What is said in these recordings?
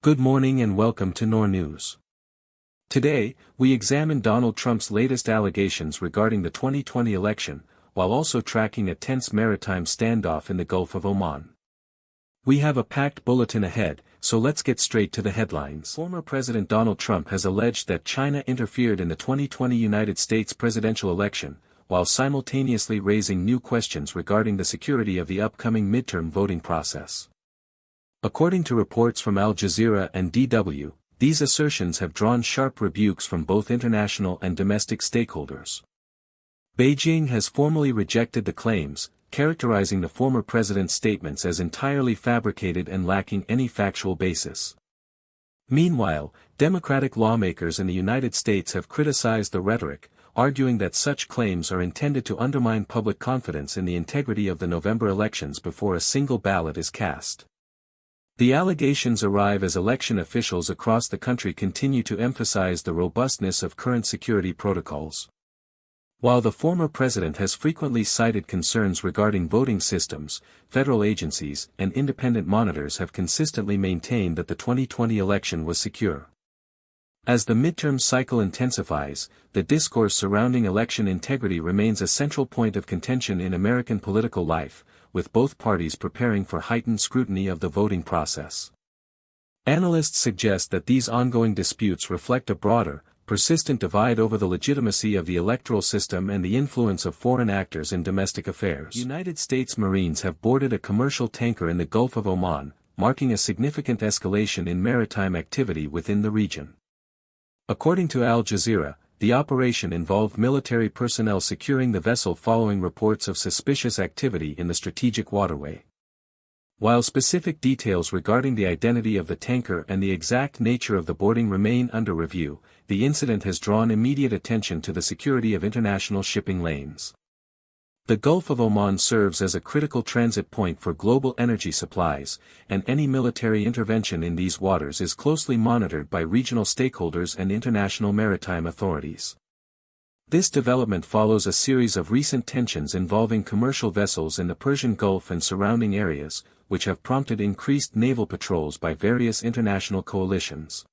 Good morning and welcome to NoorNews. Today, we examine Donald Trump's latest allegations regarding the 2020 election, while also tracking a tense maritime standoff in the Gulf of Oman. We have a packed bulletin ahead, so let's get straight to the headlines. Former President Donald Trump has alleged that China interfered in the 2020 United States presidential election, while simultaneously raising new questions regarding the security of the upcoming midterm voting process. According to reports from Al Jazeera and DW, these assertions have drawn sharp rebukes from both international and domestic stakeholders. Beijing has formally rejected the claims, characterizing the former president's statements as entirely fabricated and lacking any factual basis. Meanwhile, Democratic lawmakers in the United States have criticized the rhetoric, arguing that such claims are intended to undermine public confidence in the integrity of the November elections before a single ballot is cast. The allegations arrive as election officials across the country continue to emphasize the robustness of current security protocols. While the former president has frequently cited concerns regarding voting systems, federal agencies and independent monitors have consistently maintained that the 2020 election was secure. As the midterm cycle intensifies, the discourse surrounding election integrity remains a central point of contention in American political life, with both parties preparing for heightened scrutiny of the voting process. Analysts suggest that these ongoing disputes reflect a broader, persistent divide over the legitimacy of the electoral system and the influence of foreign actors in domestic affairs. United States Marines have boarded a commercial tanker in the Gulf of Oman, marking a significant escalation in maritime activity within the region. According to Al Jazeera, the operation involved military personnel securing the vessel following reports of suspicious activity in the strategic waterway. While specific details regarding the identity of the tanker and the exact nature of the boarding remain under review, the incident has drawn immediate attention to the security of international shipping lanes. The Gulf of Oman serves as a critical transit point for global energy supplies, and any military intervention in these waters is closely monitored by regional stakeholders and international maritime authorities. This development follows a series of recent tensions involving commercial vessels in the Persian Gulf and surrounding areas, which have prompted increased naval patrols by various international coalitions.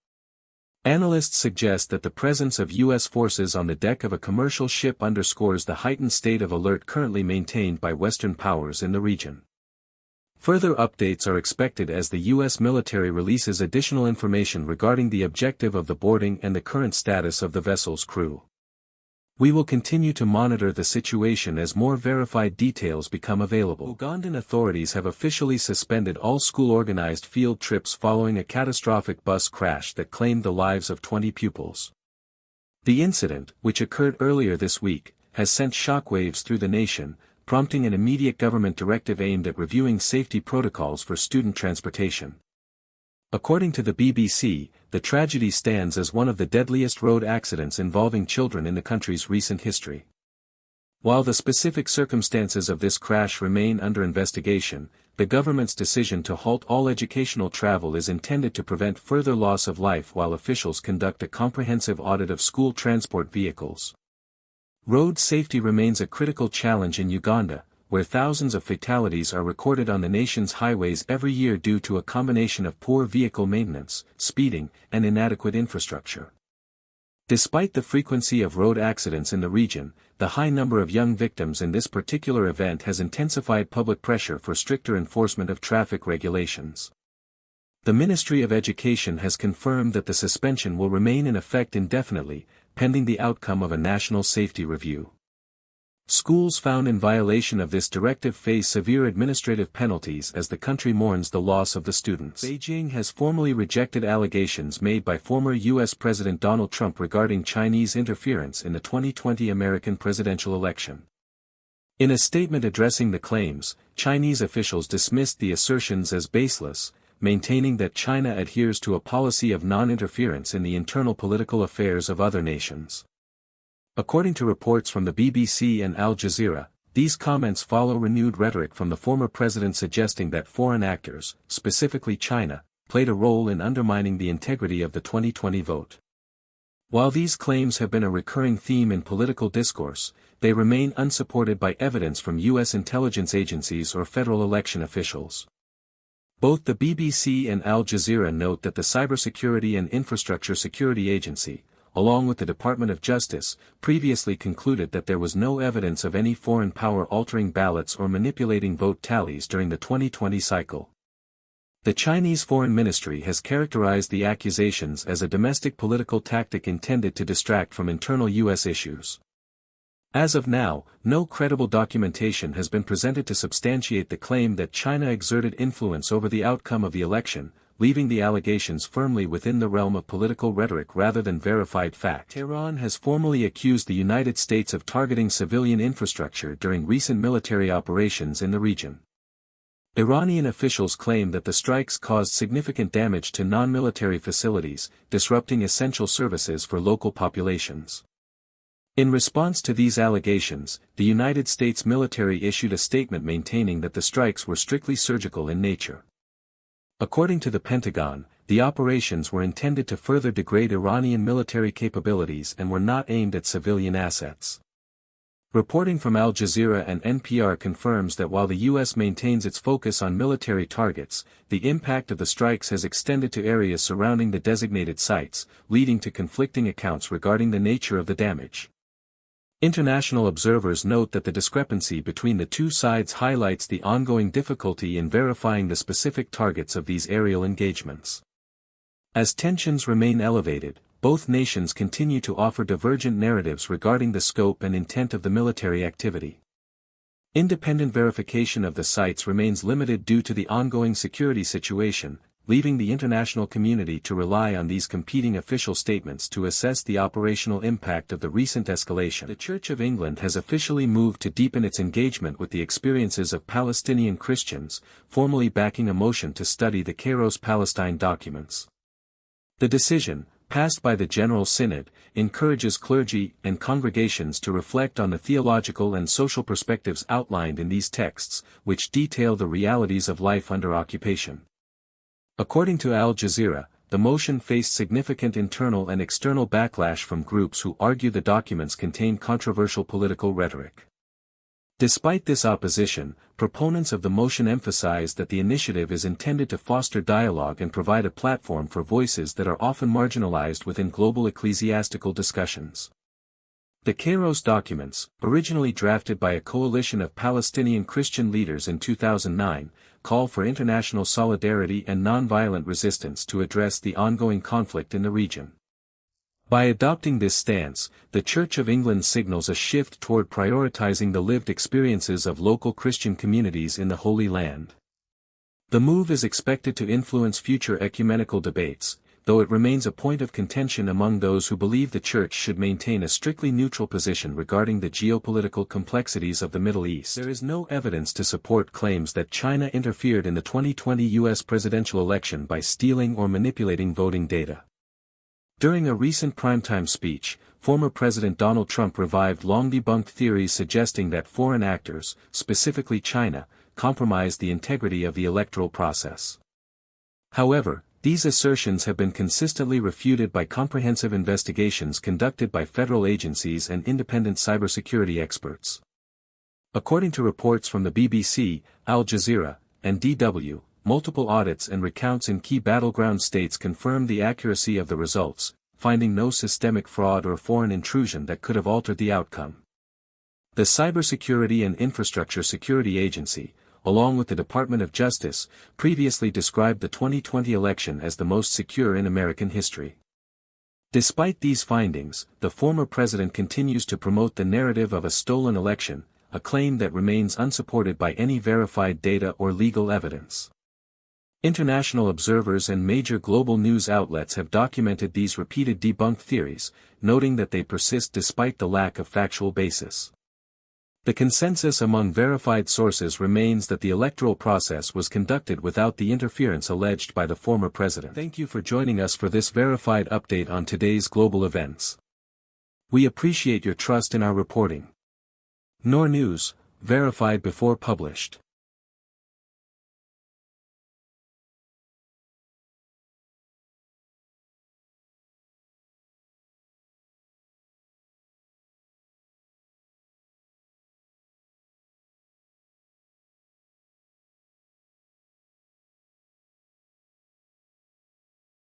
Analysts suggest that the presence of U.S. forces on the deck of a commercial ship underscores the heightened state of alert currently maintained by Western powers in the region. Further updates are expected as the U.S. military releases additional information regarding the objective of the boarding and the current status of the vessel's crew. We will continue to monitor the situation as more verified details become available. Ugandan authorities have officially suspended all school-organized field trips following a catastrophic bus crash that claimed the lives of 20 pupils. The incident, which occurred earlier this week, has sent shockwaves through the nation, prompting an immediate government directive aimed at reviewing safety protocols for student transportation. According to the BBC, the tragedy stands as one of the deadliest road accidents involving children in the country's recent history. While the specific circumstances of this crash remain under investigation, the government's decision to halt all educational travel is intended to prevent further loss of life while officials conduct a comprehensive audit of school transport vehicles. Road safety remains a critical challenge in Uganda, where thousands of fatalities are recorded on the nation's highways every year due to a combination of poor vehicle maintenance, speeding, and inadequate infrastructure. Despite the frequency of road accidents in the region, the high number of young victims in this particular event has intensified public pressure for stricter enforcement of traffic regulations. The Ministry of Education has confirmed that the suspension will remain in effect indefinitely, pending the outcome of a national safety review. Schools found in violation of this directive face severe administrative penalties as the country mourns the loss of the students. Beijing has formally rejected allegations made by former U.S. President Donald Trump regarding Chinese interference in the 2020 American presidential election. In a statement addressing the claims, Chinese officials dismissed the assertions as baseless, maintaining that China adheres to a policy of non-interference in the internal political affairs of other nations. According to reports from the BBC and Al Jazeera, these comments follow renewed rhetoric from the former president suggesting that foreign actors, specifically China, played a role in undermining the integrity of the 2020 vote. While these claims have been a recurring theme in political discourse, they remain unsupported by evidence from U.S. intelligence agencies or federal election officials. Both the BBC and Al Jazeera note that the Cybersecurity and Infrastructure Security Agency, along with the Department of Justice, previously concluded that there was no evidence of any foreign power altering ballots or manipulating vote tallies during the 2020 cycle. The Chinese Foreign Ministry has characterized the accusations as a domestic political tactic intended to distract from internal U.S. issues. As of now, no credible documentation has been presented to substantiate the claim that China exerted influence over the outcome of the election, leaving the allegations firmly within the realm of political rhetoric rather than verified fact. Tehran has formally accused the United States of targeting civilian infrastructure during recent military operations in the region. Iranian officials claim that the strikes caused significant damage to non-military facilities, disrupting essential services for local populations. In response to these allegations, the United States military issued a statement maintaining that the strikes were strictly surgical in nature. According to the Pentagon, the operations were intended to further degrade Iranian military capabilities and were not aimed at civilian assets. Reporting from Al Jazeera and NPR confirms that while the U.S. maintains its focus on military targets, the impact of the strikes has extended to areas surrounding the designated sites, leading to conflicting accounts regarding the nature of the damage. International observers note that the discrepancy between the two sides highlights the ongoing difficulty in verifying the specific targets of these aerial engagements. As tensions remain elevated, both nations continue to offer divergent narratives regarding the scope and intent of the military activity. Independent verification of the sites remains limited due to the ongoing security situation, leaving the international community to rely on these competing official statements to assess the operational impact of the recent escalation. The Church of England has officially moved to deepen its engagement with the experiences of Palestinian Christians, formally backing a motion to study the Kairos Palestine documents. The decision, passed by the General Synod, encourages clergy and congregations to reflect on the theological and social perspectives outlined in these texts, which detail the realities of life under occupation. According to Al Jazeera, the motion faced significant internal and external backlash from groups who argue the documents contain controversial political rhetoric. Despite this opposition, proponents of the motion emphasize that the initiative is intended to foster dialogue and provide a platform for voices that are often marginalized within global ecclesiastical discussions. The Kairos documents, originally drafted by a coalition of Palestinian Christian leaders in 2009, call for international solidarity and nonviolent resistance to address the ongoing conflict in the region. By adopting this stance, the Church of England signals a shift toward prioritizing the lived experiences of local Christian communities in the Holy Land. The move is expected to influence future ecumenical debates, though it remains a point of contention among those who believe the Church should maintain a strictly neutral position regarding the geopolitical complexities of the Middle East. There is no evidence to support claims that China interfered in the 2020 U.S. presidential election by stealing or manipulating voting data. During a recent primetime speech, former President Donald Trump revived long-debunked theories suggesting that foreign actors, specifically China, compromised the integrity of the electoral process. However, these assertions have been consistently refuted by comprehensive investigations conducted by federal agencies and independent cybersecurity experts. According to reports from the BBC, Al Jazeera, and DW, multiple audits and recounts in key battleground states confirmed the accuracy of the results, finding no systemic fraud or foreign intrusion that could have altered the outcome. The Cybersecurity and Infrastructure Security Agency, along with the Department of Justice, previously described the 2020 election as the most secure in American history. Despite these findings, the former president continues to promote the narrative of a stolen election, a claim that remains unsupported by any verified data or legal evidence. International observers and major global news outlets have documented these repeated debunked theories, noting that they persist despite the lack of factual basis. The consensus among verified sources remains that the electoral process was conducted without the interference alleged by the former president. Thank you for joining us for this verified update on today's global events. We appreciate your trust in our reporting. NoorNews, verified before published.